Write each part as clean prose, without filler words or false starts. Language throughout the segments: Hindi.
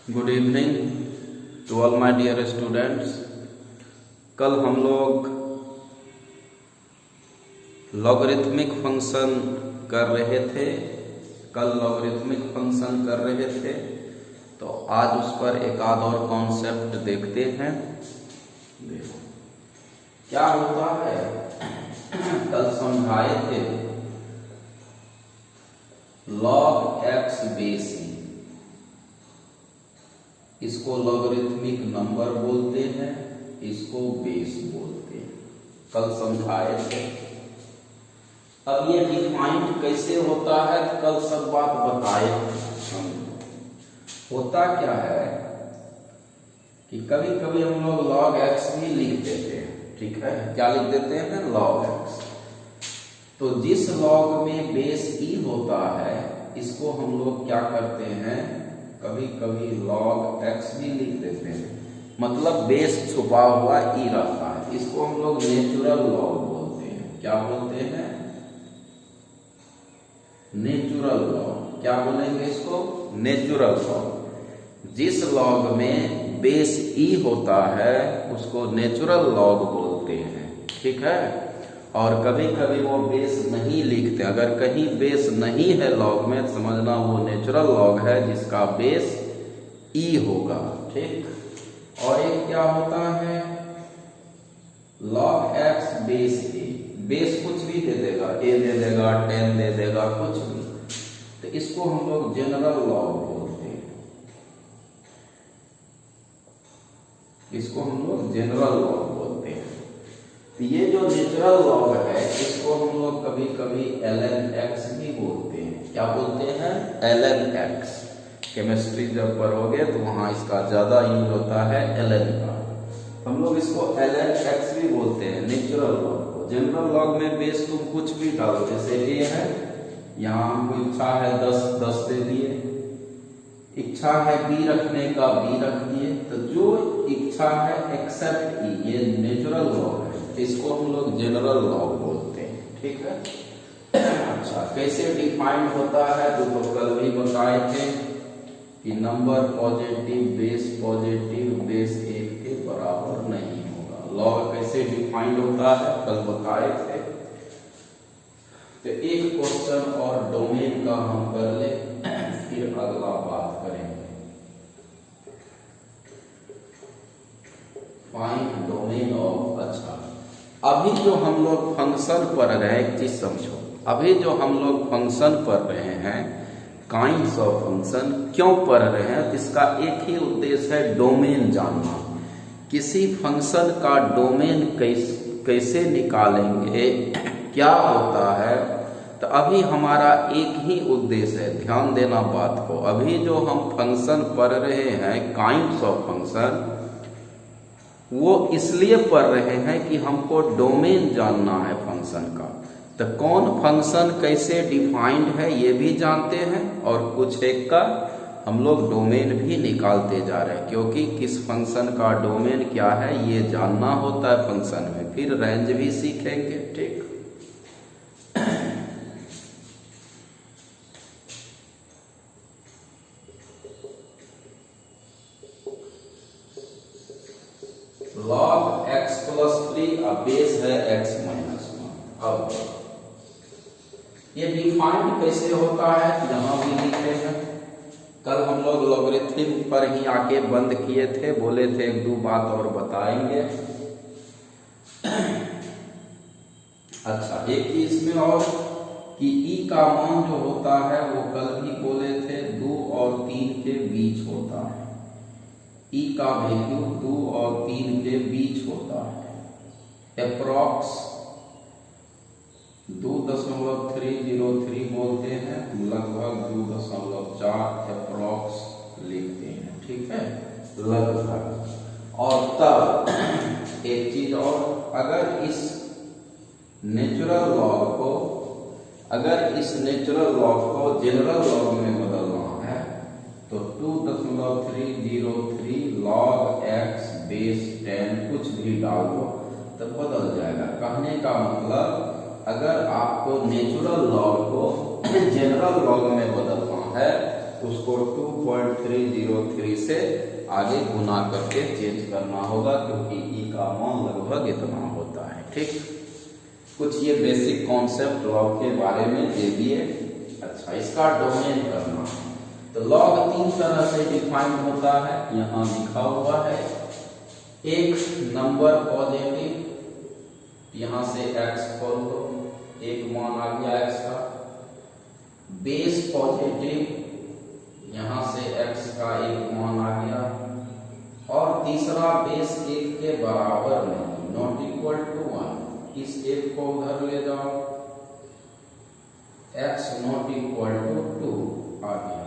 Good evening to all my dear students. कल हम लोग लॉगरिथमिक फंक्शन कर रहे थे। तो आज उस पर एक आध और कॉन्सेप्ट देखते हैं। देखो क्या होता है, कल समझाए थे log x बेस ई, इसको लॉगरिथमिक नंबर बोलते हैं, इसको बेस बोलते हैं। कल समझाए थे। अब ये डिफाइंड कैसे होता है, कल सब बात बताए थे। होता क्या है कि कभी कभी हम लोग log x भी लिख देते हैं। ठीक है, क्या लिख देते हैं? log x। तो जिस log में बेस e होता है, इसको हम लोग क्या करते हैं, कभी कभी log x भी लिख देते हैं। मतलब बेस छुपा हुआ e रहता है। इसको हम लोग नेचुरल log बोलते हैं। क्या बोलते हैं? Natural log। क्या बोलेंगे इसको? Natural log। जिस log में बेस e होता है उसको नेचुरल log बोलते हैं। ठीक है। और कभी कभी वो बेस नहीं लिखते। अगर कहीं बेस नहीं है log में, समझना वो नेचुरल log है जिसका बेस e होगा। ठीक। और एक क्या होता है, log x base a। Base कुछ भी दे देगा, a दे देगा, 10 दे देगा, कुछ भी। तो इसको हम लोग जनरल log बोलते हैं। इसको हम लोग जनरल log बोलते हैं। तो ये जो नेचुरल log है, इसको हम लोग कभी कभी ln x भी बोलते हैं। क्या बोलते हैं? ln x। केमिस्ट्री जब पढ़ोगे तो वहां इसका ज्यादा यूज होता है ln का। हम लोग इसको ln x भी बोलते हैं, नेचुरल log को। जनरल log में बेस तुम कुछ भी डालो, जैसे ये है, यहाँ हमको इच्छा है 10 दे दिए, इच्छा है b रखने का, b रख दिए। तो जो इच्छा है एक्सेप्ट e, ये नेचुरल log है। इसको हम लोग जनरल log बोलते हैं। ठीक है। अच्छा, कैसे डिफाइंड होता है जो तो कल भी बताए थे कि नंबर पॉजिटिव बेस 1 के बराबर नहीं होगा। log कैसे डिफाइंड होता है कल बताए थे। तो एक क्वेश्चन और डोमेन का हम कर ले, फिर अगला बात करेंगे। Find domain of. अच्छा, अभी जो हम लोग फंक्शन पढ़ रहे हैं, एक चीज समझो, अभी जो हम लोग फंक्शन पढ़ रहे हैं, काइंड्स ऑफ फंक्शन, क्यों पढ़ रहे हैं? इसका एक ही उद्देश्य है, डोमेन जानना। किसी फंक्शन का डोमेन कैसे निकालेंगे, क्या होता है। तो अभी हमारा एक ही उद्देश्य है, ध्यान देना बात को। अभी जो हम फंक्शन पढ़ रहे हैं, काइंड्स ऑफ फंक्शन, वो इसलिए पढ़ रहे हैं कि हमको डोमेन जानना है फंक्शन का। तो कौन फंक्शन कैसे डिफाइंड है ये भी जानते हैं, और कुछ एक का हम लोग डोमेन भी निकालते जा रहे हैं। क्योंकि किस फंक्शन का डोमेन क्या है ये जानना होता है फंक्शन में, फिर रेंज भी सीखेंगे। ठीक। log x प्लस 3 अब बेस है x माइनस 1। अब ये डिफाइंड कैसे होता है, यहां भी लिखते हैं। कल हम लोग लॉगरिथम पर ही आके बंद किए थे, बोले थे एक दो बात और बताएंगे। अच्छा, एक चीज इसमें और कि e का मान जो होता है वो कल भी बोले थे 2 और 3 के बीच होता है। e का वैल्यू 2 और 3 के बीच होता है। अप्रॉक्स 2.303 बोलते हैं, लगभग 2.4 अप्रॉक्स लिखते हैं। ठीक है, लगभग। और तब एक चीज और, अगर इस नेचुरल log को जनरल log में बदलना है तो 2.303 log x बेस 10 कुछ भी डाल दो तो बदल जाएगा। कहने का मतलब, अगर आपको नेचुरल log को जनरल log में बदलना है उसको 2.303 से आगे गुना करके चेंज करना होगा, क्योंकि ई का मान लगभग इतना होता है। ठीक, कुछ ये बेसिक कॉन्सेप्ट लॉग के बारे में दे दिए। अच्छा, इसका डोमेन करना, तो लॉग 3 तरह से डिफाइन होता है, यहाँ लिखा हुआ है। एक नंबर पॉजिटिव, यहां से x खोल दो, एक मान आ गया x का। बेस पॉजिटिव, यहां से x का एक मान आ गया। और तीसरा बेस 1 के बराबर नहीं, नॉट इक्वल टू 1, इस एक को उधर ले जाओ, x नॉट इक्वल टू 2 आ गया।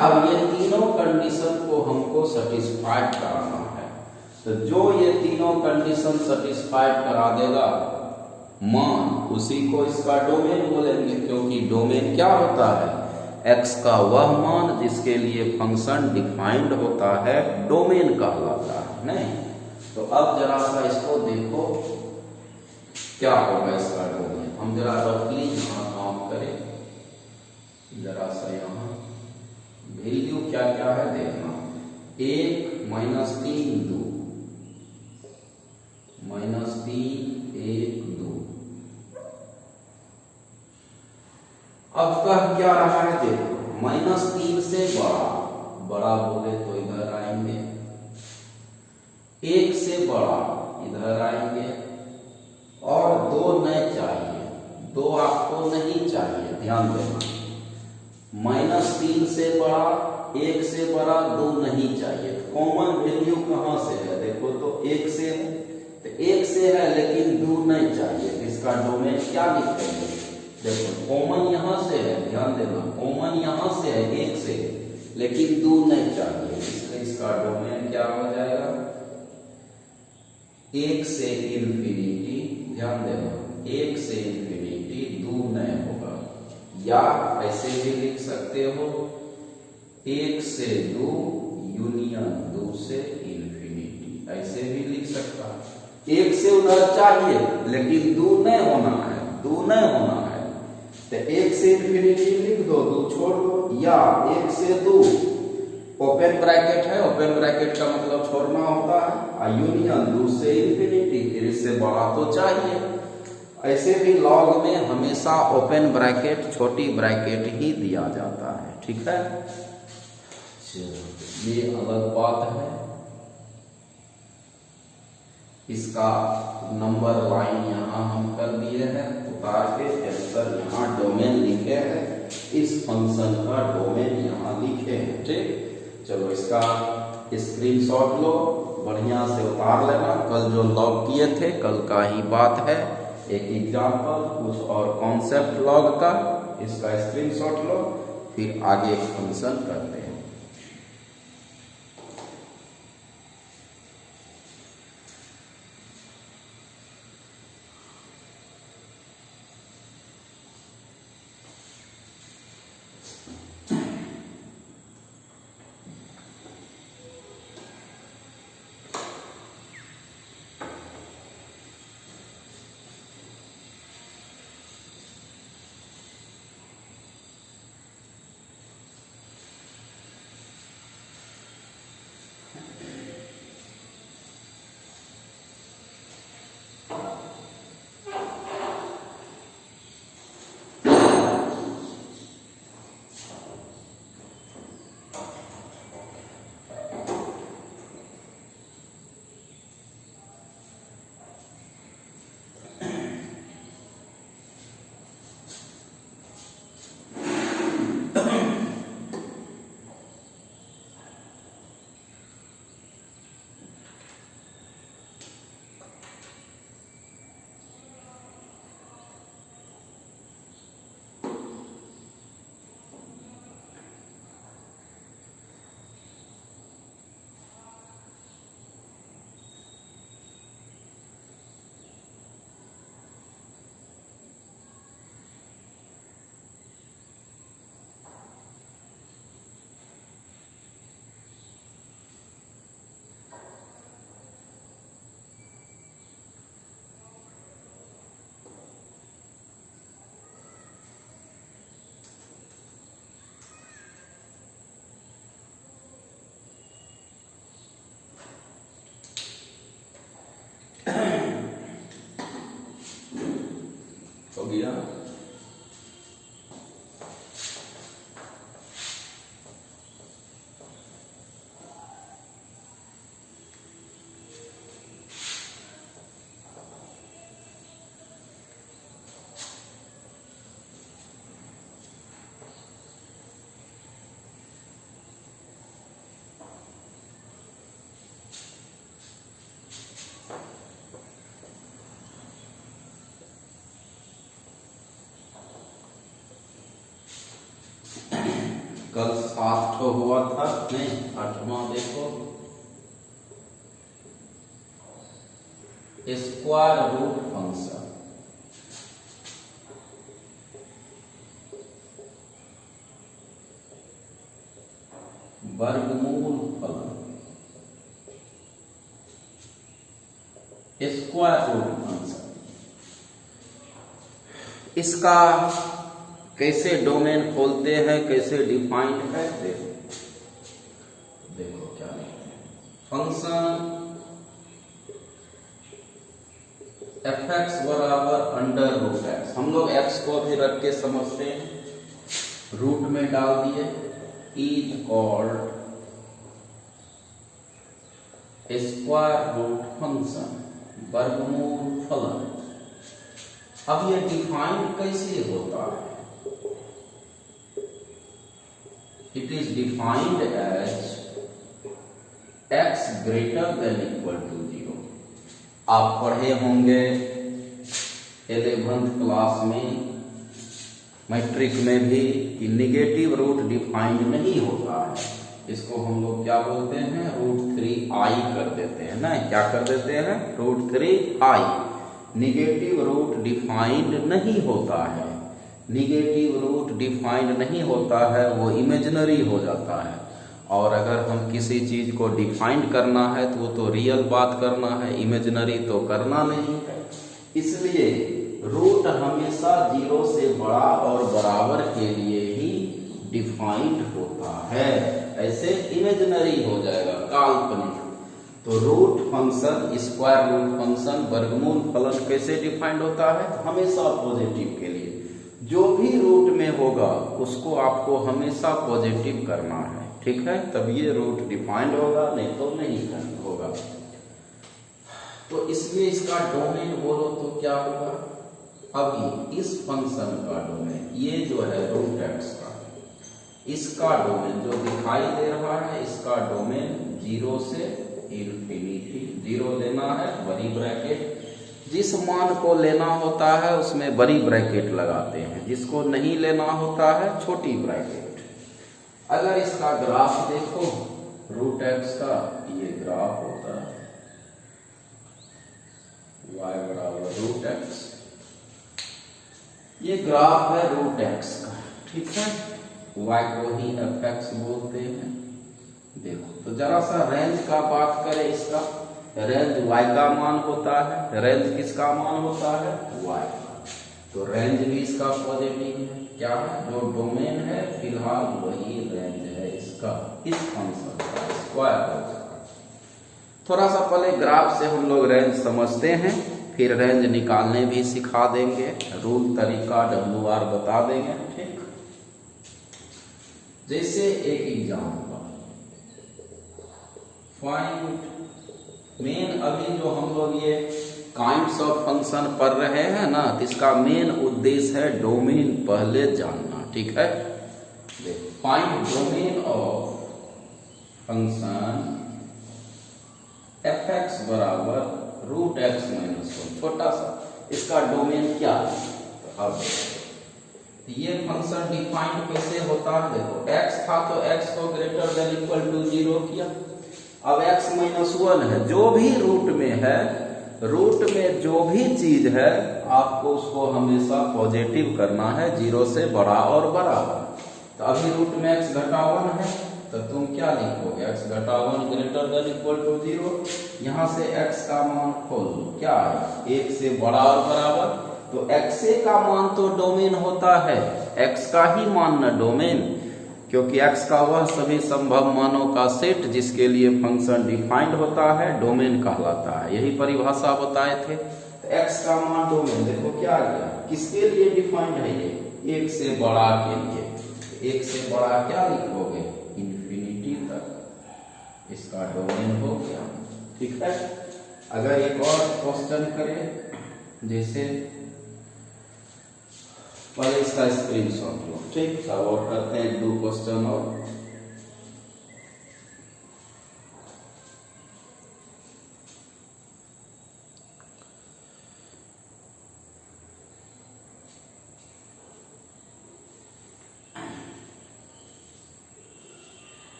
अब ये तीनों कंडीशन को हमको सेटिस्फाइड कराना है, तो जो ये तीनों कंडीशन सेटिस्फाइड करा देगा मान, उसी को इसका डोमेन बोलेंगे, क्योंकि डोमेन क्या होता है, x का वह मान जिसके लिए फंक्शन डिफाइंड होता है, डोमेन कहलाता है। नहीं तो अब जरा सा इसको देखो क्या होगा इसका डोमेन। हम जरा रफली यहाँ काम करें, जरा सा यहाँ वैल्यू क्या क्या है देखना। 1 -3 2, -3 1 2। अब कह क्या रहा है देखो, -3 से बड़ा, बड़ा बोले तो इधर आएंगे, 1 से बड़ा इधर आएंगे, और 2 नहीं चाहिए, 2 आपको नहीं चाहिए, ध्यान देना। -3 से बड़ा, 1 से बड़ा, 2 नहीं चाहिए। कॉमन वैल्यू कहां से है देखो, तो 1 से है, तो 1 से है लेकिन 2 नहीं चाहिए, इसका डोमेन क्या लिखेंगे देखो, कॉमन यहां से है, ध्यान देना, कॉमन यहां से है 1 से, लेकिन 2 नहीं चाहिए, इसलिए इसका डोमेन क्या हो जाएगा, 1 से इंफिनिटी, ध्यान देना, 1 से इंफिनिटी, 2 नहीं होगा। या ऐसे भी लिख सकते हो, 1 से 2 यूनियन 2 से इंफिनिटी, ऐसे भी लिख सकता है। 1 से उधर चाहिए लेकिन 2 नहीं होना है, 2 नहीं होना है, तो 1 से इंफिनिटी लिख दो, 2 छोड़ दो। या 1 से 2 ओपन ब्रैकेट है, ओपन ब्रैकेट का मतलब छोड़ना होता है, यूनियन 2 से इंफिनिटी, फिर इससे बड़ा तो चाहिए। ऐसे भी लॉग में हमेशा ओपन ब्रैकेट, छोटी ब्रैकेट ही दिया जाता है। ठीक है, ये अलग बात है। इसका नंबर लाइन यहाँ हम कर दिए हैं, उतार के आंसर यहाँ डोमेन लिखे हैं, इस फंक्शन का डोमेन यहाँ लिखे हैं। ठीक, चलो इसका स्क्रीनशॉट लो, बढ़िया से उतार लेना। कल जो लॉग किए थे, कल का ही बात है, एक एग्जाम्पल, कुछ और कॉन्सेप्ट लॉग का, इसका स्क्रीनशॉट लो, फिर आगे फंक्शन करते हैं। हो गया। कल 7 ठो हुआ था, नहीं 8वां देखो, स्क्वायर रूट फंक्शन। वर्गमूल फलन, स्क्वायर रूट फंक्शन, इसका कैसे डोमेन खोलते हैं, कैसे डिफाइंड है, देखो क्या लिखते हैं। फंक्शन fx बराबर अंडर रूट एक्स, हम लोग x को भी रख के समझते हैं, रूट में डाल दिए, is called square root function, वर्गमूल फलन। अब ये डिफाइंड कैसे होता है? It is defined as x greater than equal to 0। आप पढ़े होंगे 11th क्लास में, मैट्रिक में भी, कि निगेटिव रूट डिफाइंड नहीं होता है। इसको हम लोग क्या बोलते हैं? √3i कर देते हैं ना, क्या कर देते हैं? √3i। निगेटिव रूट डिफाइंड नहीं होता है, निगेटिव रूट डिफाइंड नहीं होता है, वो इमेजिनरी हो जाता है। और अगर हम किसी चीज को डिफाइंड करना है तो वो तो रियल बात करना है, इमेजिनरी तो करना नहीं है। इसलिए रूट हमेशा 0 से बड़ा और बराबर के लिए ही डिफाइंड होता है, ऐसे इमेजिनरी हो जाएगा, काल्पनिक। तो root function, square root function, वर्गमूल फलन कैसे डिफाइंड होता है? हमेशा पॉजिटिव के लिए, जो भी रूट में होगा उसको आपको हमेशा पॉजिटिव करना है, ठीक है, तब ये रूट डिफाइंड होगा, नहीं तो नहीं होगा। तो इसलिए इसका डोमेन बोलो तो क्या होगा? अभी इस फंक्शन का डोमेन, ये जो है रूट एक्स का, इसका डोमेन जो दिखाई दे रहा है, इसका डोमेन 0 से इन्फिनिटी, 0 लेना है, बड़ी ब्रैकेट, जिस मान को लेना होता है उसमें बड़ी ब्रैकेट लगाते हैं, जिसको नहीं लेना होता है छोटी ब्रैकेट। अगर इसका ग्राफ देखो रूट एक्स का, ये ग्राफ होता है y बराबर रूट एक्स, ये ग्राफ है रूट एक्स का, ठीक है, y को ही fx बोलते हैं। देखो तो जरा सा रेंज का बात करें, इसका रेंज y का मान होता है, रेंज किसका मान होता है? y का। तो रेंज भी इसका पॉजिटिव है, क्या है? जो डोमेन है फिलहाल वही रेंज है इसका, इस फंक्शन का, स्क्वायर रूट का। थोड़ा सा पहले ग्राफ से हम लोग रेंज समझते हैं, फिर रेंज निकालने भी सिखा देंगे, रूल तरीका WR बता देंगे, ठीक। जैसे एक एग्जाम्पल, फाइंड मेन, अभी जो हम लोग ये काइंड्स ऑफ फंक्शन पढ़ रहे हैं ना, तो इसका मेन उद्देश्य है डोमेन पहले जानना, ठीक है। Find domain of function fx बराबर √x - 1, छोटा सा, इसका डोमेन क्या है? अब ये फंक्शन डिफाइंड कैसे होता है? देखो x था तो x को ग्रेटर देन इक्वल टू 0 किया, अब x - 1 है, जो भी रूट में है, रूट में जो भी चीज है आपको उसको हमेशा पॉजिटिव करना है, 0 से बड़ा और बराबर। तो अभी रूट में x घटा 1 है, तो तुम क्या लिखोगे? x घटा 1 ग्रेटर देन इक्वल टू 0। यहां से x का मान खोल लो, क्या है? 1 से बड़ा और बराबर, तो x का मान तो डोमेन होता है, x का ही मान न डोमेन, क्योंकि x का वह सभी संभव मानों का सेट जिसके लिए फंक्शन डिफाइंड होता है, डोमेन कहलाता है। यही परिभाषा बताए थे। तो x का मान डोमेन देखो क्या आ गया, किसके लिए डिफाइंड है ये, एक से बड़ा के लिए। एक से बड़ा क्या लिखोगे, इंफिनिटी तक, इसका डोमेन हो गया। ठीक है, अगर एक और क्वेश्चन करें, जैसे पहले इसका स्क्रीनशॉट लो, ठीक, सब और करते हैं 2 क्वेश्चन और।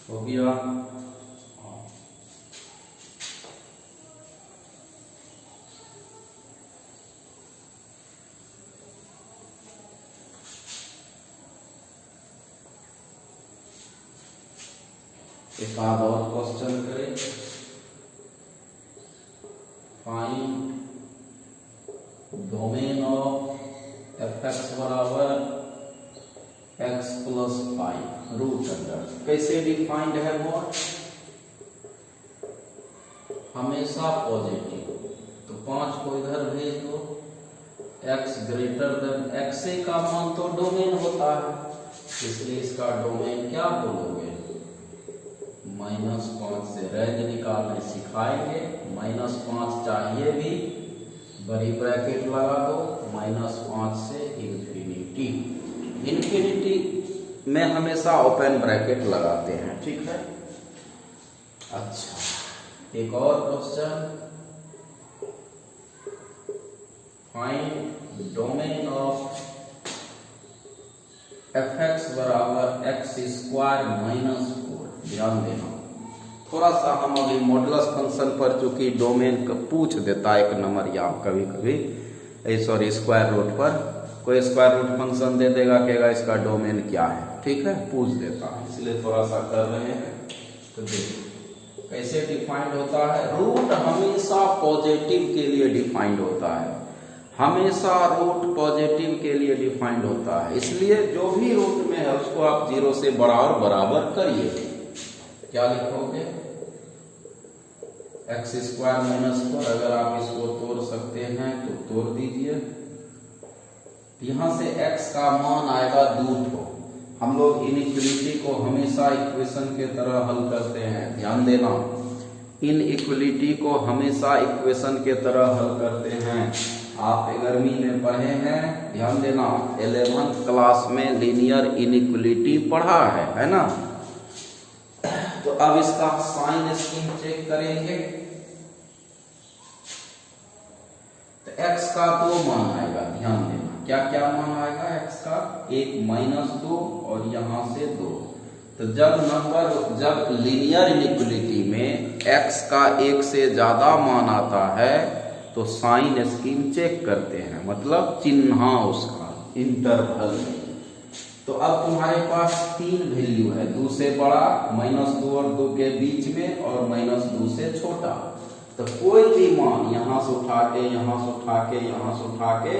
हो गया। एक आध और क्वेश्चन करें, फाइंड डोमेन ऑफ fx बराबर x प्लस 5 रूट अंडर। कैसे डिफाइंड है वो, हमेशा पॉजिटिव, तो 5 को इधर भेज दो, x ग्रेटर देन x का मान तो डोमेन होता है, इसलिए इसका डोमेन क्या बोलोगे, -5 से रेंज निकालने सिखाएंगे। -5 चाहिए भी, बड़ी ब्रैकेट लगा दो, -5 से इंफिनिटी। इंफिनिटी में हमेशा ओपन ब्रैकेट लगाते हैं, ठीक है। अच्छा, एक और question, find domain of fx बराबर x² -4। ध्यान देना, थोड़ा सा हम अभी मॉडुलस फंक्शन पर, चूंकि डोमेन का पूछ देता है एक नंबर, या कभी कभी सॉरी स्क्वायर रूट पर कोई स्क्वायर रूट फंक्शन दे देगा, कहेगा इसका डोमेन क्या है, ठीक है, पूछ देता है, इसलिए थोड़ा सा कर रहे हैं। तो देखो कैसे डिफाइंड होता है, रूट हमेशा पॉजिटिव के लिए डिफाइंड होता है, हमेशा रूट पॉजिटिव के लिए डिफाइंड होता है, इसलिए जो भी रूट में है उसको आप 0 से बड़ा और बराबर करिए। क्या लिखोगे, x² -4, अगर आप इसको तोड़ सकते हैं तो तोड़ दीजिए। यहां से x का मान आएगा 2। हम लोग इनइक्वलिटी को हमेशा इक्वेशन के तरह हल करते हैं, ध्यान देना, इनइक्वलिटी को हमेशा इक्वेशन के तरह हल करते हैं। आप 11वीं में पढ़े हैं, ध्यान देना, 11th क्लास में लीनियर इनइक्वलिटी पढ़ा है ना। तो अब इसका साइन स्कीम चेक करेंगे, तो x का 2 मान आएगा, ध्यान देना, क्या क्या मान आएगा x का, एक -2 और यहां से 2। तो जब लीनियर इनइक्वलिटी में x का 1 से ज्यादा मान आता है तो साइन स्कीम चेक करते हैं, मतलब चिन्ह उसका इंटरवल। तो अब तुम्हारे पास 3 वैल्यू है, 2 से बड़ा, -2 और 2 के बीच में, और -2 से छोटा। तो कोई भी मान यहां से उठा के, यहां से उठा के, यहां से उठा के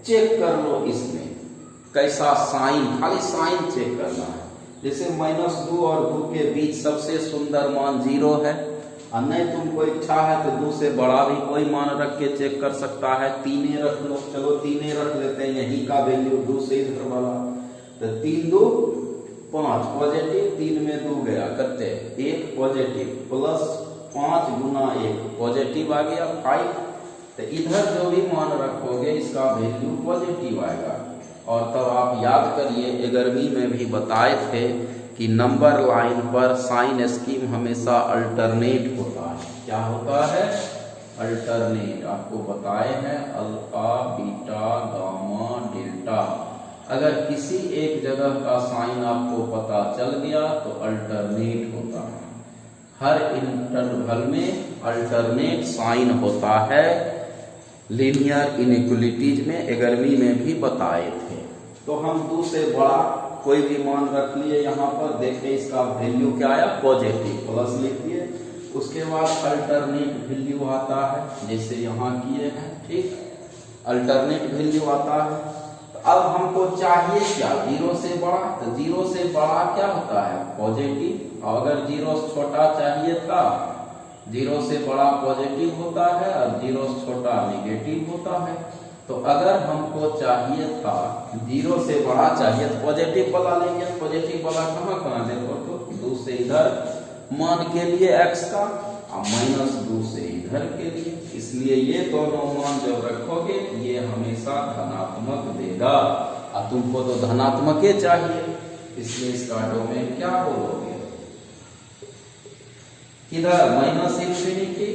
चेक कर लो, इसमें कैसा साइन, खाली साइन चेक करना है। जैसे -2 और 2 के बीच सबसे सुंदर मान 0 है, और नहीं तुमको इच्छा है तो 2 से बड़ा भी कोई मान रख के चेक कर सकता है, 3 रख लो, चलो 3 रख लेते हैं, यही का वैल्यू 2 से इधर वाला, तो 3 2 5 पॉजिटिव, 3 में 2 गया, करते 1 पॉजिटिव प्लस 5 गुना 1 पॉजिटिव आ गया 5। तो तो इधर जो भी मान रखोगे इसका वैल्यू पॉजिटिव आएगा। और तब आप याद करिए 11वीं में भी बताए थे कि नंबर लाइन पर साइन स्कीम हमेशा अल्टरनेट होता है। क्या होता है? अल्टरनेट। आपको बताए हैं अल्फा, बीटा, गामा, डेल्टा। अगर किसी एक जगह का साइन आपको पता चल गया तो अल्टरनेट होता है। हर इंटरवल में अल्टरनेट साइन होता है। लीनियर इनइक्वलिटीज में 11वीं में भी बताए थे। तो हम 2 से बड़ा कोई भी मान रख लिए यहाँ पर, देखिए इसका वैल्यू क्या आया? पॉजिटिव, प्लस लिख दिए। उसके बाद अल्टरनेट वैल्यू आता है, जैसे यहाँ किए हैं, ठीक, अल्टरनेट वैल्यू आता है। तो अब हमको चाहिए क्या? 0 से बड़ा। तो 0 से बड़ा क्या होता है? पॉजिटिव। और अगर 0 से छोटा चाहिए था, 0 से बड़ा पॉजिटिव होता है और 0 से छोटा निगेटिव होता है। तो अगर हमको चाहिए था 0 से बड़ा चाहिए तो पॉजिटिव वाला लेंगे। पॉजिटिव वाला कहाँ देखो तो 2 से इधर मान के लिए x का और -2 से इधर के लिए। इसलिए ये दोनों मान जब रखोगे ये हमेशा धनात्मक देगा और तुमको तो धनात्मक ही चाहिए, इसलिए इसका डोमेन क्या बोलोगे? इधर -इंफिनिटी,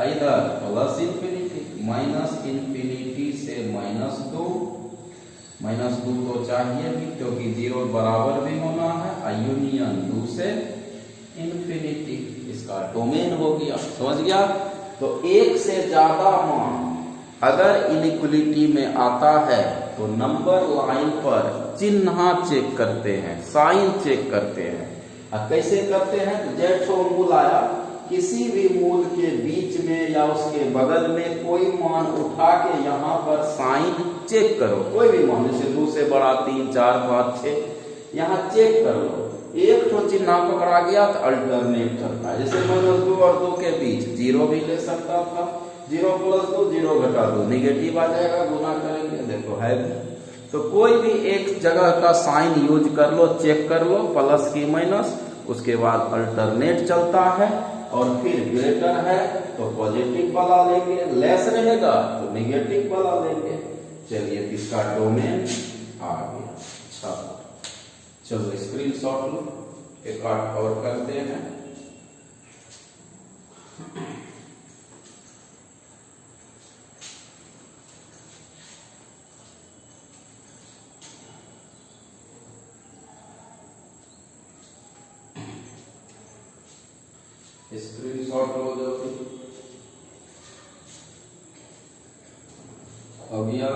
इधर +इंफिनिटी। -इंफिनिटी से -2, -2 तो चाहिए भी क्योंकि 0 बराबर भी होना है। और यूनियन 2 से इंफिनिटी, इसका डोमेन हो गया। समझ गया? तो एक से ज्यादा मान अगर इनइक्वलिटी में आता है तो नंबर लाइन पर चिन्ह चेक करते हैं, साइन चेक करते हैं। और कैसे करते हैं? जैसे मूल आया, किसी भी मूल के बीच में या उसके बगल में कोई मान उठा के यहाँ पर साइन चेक करो। कोई भी मान, जैसे 2 से बड़ा 3, 4, 5, 6, यहाँ चेक कर लो। एक तो चिन्ह पकड़ा गया तो अल्टरनेट करता है। जैसे -2 और 2 के बीच 0 भी ले सकता था। 0 + 2, 0 - 2 निगेटिव आ जाएगा, गुना करेंगे, देखो है। तो कोई भी एक जगह का साइन यूज कर लो, चेक कर लो, प्लस की माइनस, उसके बाद अल्टरनेट चलता है। और फिर ग्रेटर है तो पॉजिटिव वाला लेंगे, लेस रहेगा तो निगेटिव वाला लेंगे। चलिए इसका डोमेन आ गया। अच्छा, चलो स्क्रीनशॉट लो, एक और करते हैं। स्क्रीनशॉट लो जो हो गया।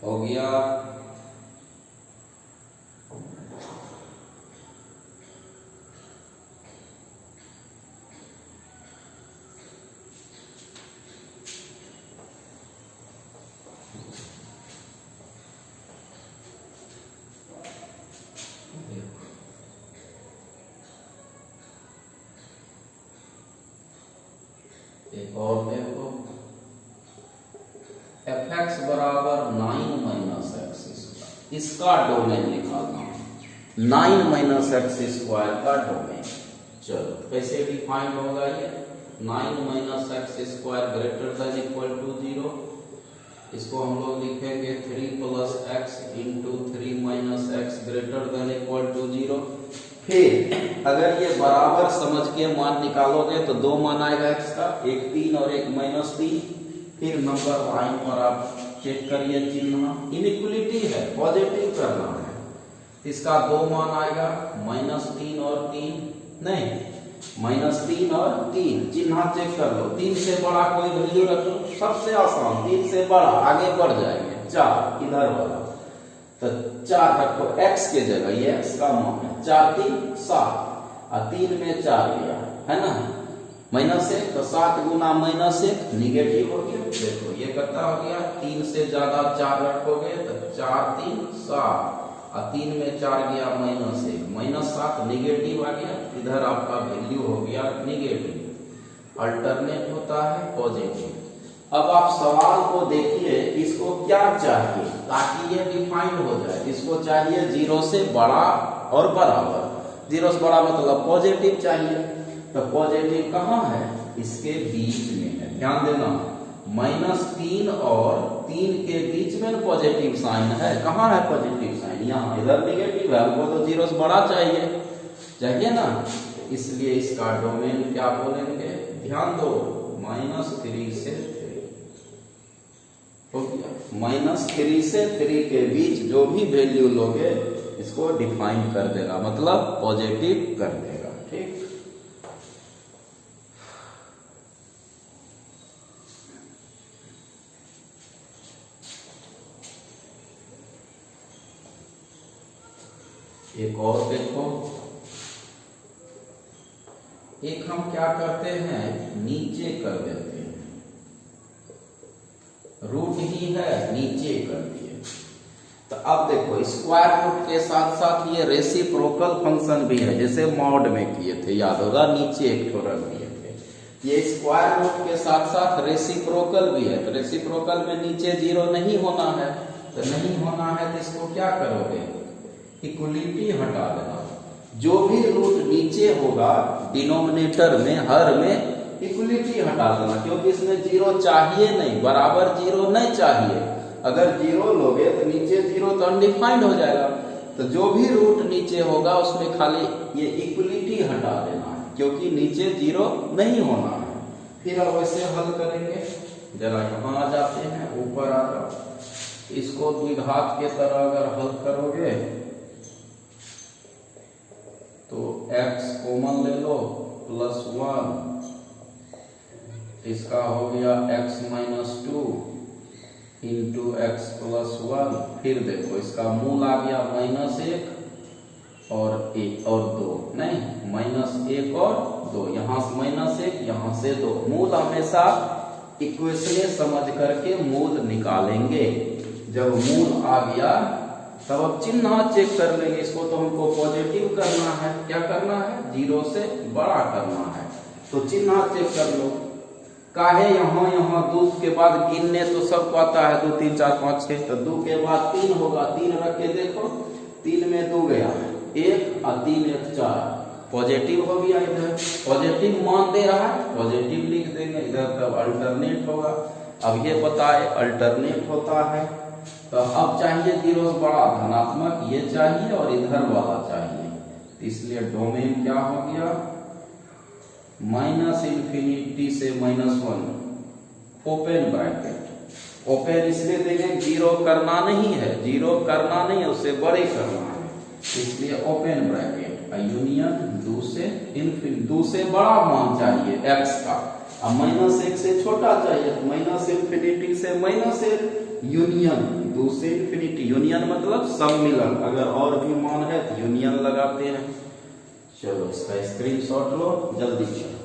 हो गया। एक और देखो, fx बराबर 9 - x², इसका डोमेन निकालना। 9 - x² का डोमेन। चलो कैसे डिफाइन होगा ये? 9 - x² greater than equal to 0। इसको हम लोग लिखेंगे 3 + x × 3 - x greater than equal to 0। फिर अगर ये बराबर समझ के मान निकालोगे तो 2 मान आएगा x का, एक 3 और एक -3। फिर नंबर लाइन पर आप चेक करिए चिन्ह, इनइक्वलिटी है, पॉजिटिव करना है। इसका 2 मान आएगा, -3 और 3, नहीं -3 और 3, चिन्ह चेक कर लो। 3 से बड़ा कोई वैल्यू रख लो, सबसे आसान। 3 से बड़ा आगे बढ़ जाएंगे, 4 इधर वाला, तो 4 रखो x के जगह, ये x का मान है। 4 × 3 = 7 और 3 में 4 गया है ना, -1 तो 7 गुना -1 निगेटिव हो गया। देखो ये कितना हो गया? 3 से ज्यादा 4 रखोगे तो 4 × 3 = 7 और 3 में 4 गया -1, -7 निगेटिव आ गया। इधर आपका वैल्यू हो गया निगेटिव। अल्टरनेट होता है पॉजिटिव। अब आप सवाल को देखिए, इसको क्या चाहिए ताकि ये डिफाइंड हो जाए? इसको चाहिए 0 से बड़ा और बराबर। जीरो से बड़ा मतलब पॉजिटिव चाहिए, तो पॉजिटिव कहाँ है, इसके बीच में है। ध्यान देना, -3 और 3 के बीच में पॉजिटिव साइन है। कहाँ है पॉजिटिव साइन, यहाँ। इधर नेगेटिव है, हमको तो जीरो से बड़ा चाहिए ना, इसलिए इसका डोमेन क्या बोलेंगे, ध्यान दो, -3 से 3 हो गया। -3 से 3 के बीच जो भी वैल्यू लोगे इसको डिफाइन कर देगा, मतलब पॉजिटिव कर देगा। ठीक, एक और देखो, एक हम क्या करते हैं, नीचे कर देते हैं, रूट ही है, नीचे कर दिए। तो अब देखो, स्क्वायर रूट के साथ साथ ये रेसिप्रोकल फंक्शन भी है, जैसे मॉड में किए थे, याद होगा, नीचे एक ठो रख दिए थे। ये स्क्वायर रूट के साथ साथ रेसिप्रोकल भी है, तो रेसिप्रोकल में नीचे जीरो नहीं होना है, तो नहीं होना है तो इसको क्या करोगे, इक्वलिटी हटा देना। जो भी रूट नीचे होगा डिनोमिनेटर में, हर में इक्वलिटी हटा देना, क्योंकि इसमें जीरो चाहिए नहीं, बराबर जीरो नहीं चाहिए। अगर जीरो लोगे तो नीचे जीरो तो अनडिफाइंड हो जाएगा, तो जो भी रूट नीचे होगा उसमें खाली ये इक्वलिटी हटा देना है, क्योंकि नीचे जीरो नहीं होना है। फिर अब वैसे हल करेंगे, जरा यहाँ आ जाते हैं, ऊपर आ जाओ। इसको द्विघात के तरह अगर हल करोगे तो x कॉमन ले लो, +1, इसका हो गया x -2 इंटू x +1। फिर देखो इसका मूल आ गया -1 और 1 और 2, नहीं, -1 और 2, यहाँ से -1, यहाँ से 2। मूल हमेशा इक्वेशन समझ करके मूल निकालेंगे। जब मूल आ गया तब अब चिन्ह चेक कर लेंगे, इसको तो हमको पॉजिटिव करना है, क्या करना है, जीरो से बड़ा करना है, तो चिन्ह चेक कर लो। काहे यहाँ 2 के बाद गिनने तो सबको आता है, 2 3 4 5 6, तो 2 के बाद 3 होगा, 3 रख के देखो, 3 में 2 गया, 1 और 3 1 4, पॉजिटिव हो गया। इधर पॉजिटिव मान दे रहा है, पॉजिटिव लिख देंगे, इधर तब अल्टरनेट होगा। अब ये बताए अल्टरनेट होता है, तो अब चाहिए जीरो से बड़ा धनात्मक, ये चाहिए और इधर वाला चाहिए, इसलिए डोमेन क्या हो गया, -∞ से -1, ओपन ब्रैकेट। ओपन इसलिए देंगे, जीरो करना नहीं है, जीरो करना नहीं है, उससे बड़े करना है, इसलिए ओपन ब्रैकेट, यूनियन 2 से ∞, 2 से बड़ा मान चाहिए x का, अब -1 से छोटा चाहिए, तो -∞ से -1 यूनियन, 2 से ∞, यूनियन मतलब सम्मिलन। अगर और भी मान है तो यूनियन लगाते हैं। चलो इसका स्क्रीनशॉट लो, जल्दी चलो।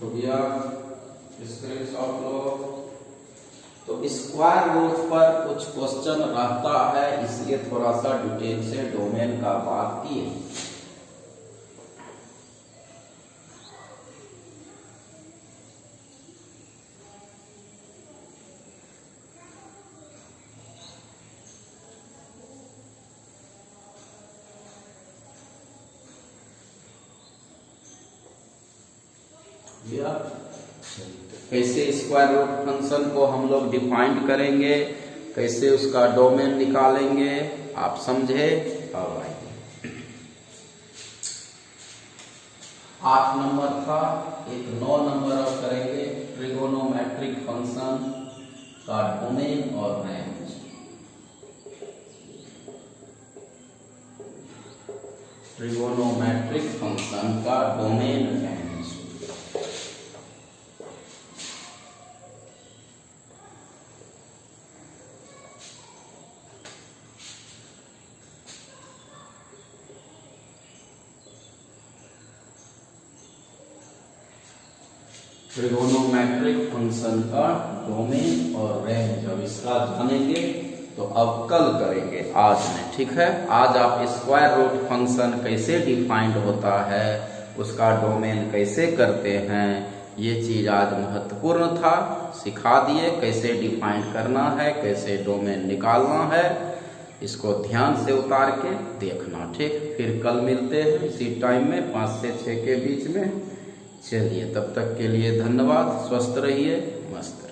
तो भैया स्क्रीनशॉट लो। तो स्क्वायर रूट पर कुछ क्वेश्चन रहता है, इसलिए थोड़ा सा डिटेल से डोमेन का बात किए। कैसे स्क्वायर रूट फंक्शन को हम लोग डिफाइंड करेंगे, कैसे उसका डोमेन निकालेंगे, आप समझे। अब आइए 8 नंबर था, एक 9 नंबर अब करेंगे, ट्रिगोनोमेट्रिक फंक्शन का डोमेन और रेंज। ट्रिगोनोमेट्रिक फंक्शन का डोमेन रेंज। ट्रिगोनोमेट्रिक फंक्शन का डोमेन और रेंज अब इसका जानेंगे, तो अब कल करेंगे, आज नहीं, ठीक है। आज आप स्क्वायर रूट फंक्शन कैसे डिफाइंड होता है, उसका डोमेन कैसे करते हैं, ये चीज आज महत्वपूर्ण था, सिखा दिए कैसे डिफाइंड करना है, कैसे डोमेन निकालना है, इसको ध्यान से उतार के देखना, ठीक। फिर कल मिलते हैं इसी टाइम में 5 से 6 के बीच में। चलिए तब तक के लिए धन्यवाद, स्वस्थ रहिए, मस्त।